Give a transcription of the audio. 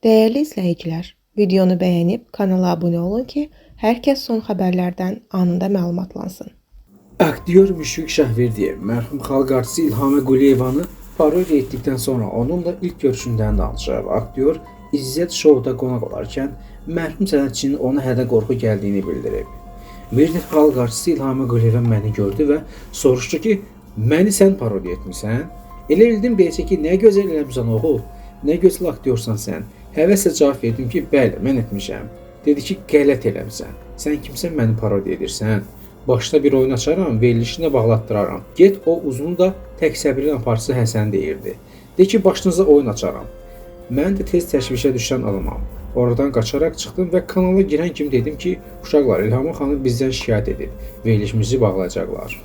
Değerli izləyicilər, videonu bəyənib kanala abunə olun ki, hər kəs son xəbərlərdən anında məlumatlansın. Aktyor Müşfiq Şahverdiyev mərhum xalq artisti İlham Quliyevanı parodiya etdikdən sonra onunla ilk görüşündən danışıb. Aktyor İzzət Show'da qonaq olarkən mərhum sənətçinin ona hədə qorxu gəldiyini bildirib. Bir dəfə xalq artisti İlham Quliyevan məni gördü və soruşdu ki, məni sən parodiya etmisən? Elə bildim deyəcək ki, nə gözəl eləmisən oğul, nə gözəl aktyorsan sən. Həvəslə cavab verdim ki, bəli, mən etmişəm. Dedi ki, qələt eləmisən. Sən kimsən, məni parodiya edirsən? Başda bir oyun açaram, verilişini də bağlatdıraram. Get o uzunu da tək səbrin aparıcısı Həsən deyirdi. De ki, başınıza oyun açaram. Mən də tez təşvişə düşən adamam. Oradan qaçaraq çıxdım və kanala girən kimi dedim ki, uşaqlar, İlham xanım bizdən şikayət edib. Verilişimizi bağlayacaqlar.